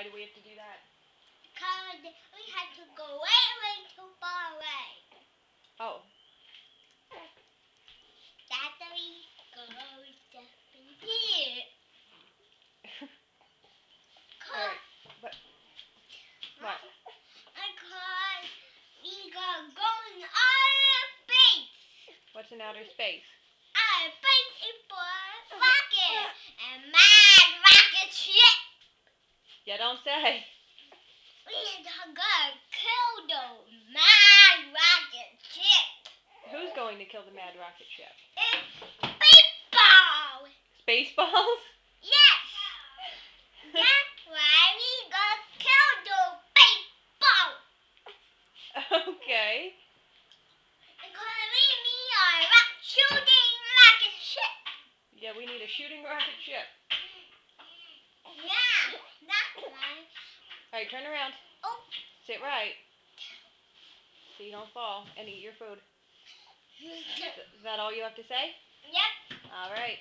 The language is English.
Why do we have to do that? Because we had to go way, way too far away. Oh. That's why we go just in here. Alright, but what? Because we are going outer space. What's in outer space? Outer space is for rocket and mad rocket ship. You don't say. We are gonna kill the mad rocket ship. Who's going to kill the mad rocket ship? It's baseball. Spaceballs? Yes. That's why we gonna kill the baseball. Okay. Because we are shooting rocket ship. Yeah, we need a shooting rocket ship. Yeah, that's right. Alright, turn around. Oh. Sit right. So you don't fall and eat your food. Is that all you have to say? Yep. Alright.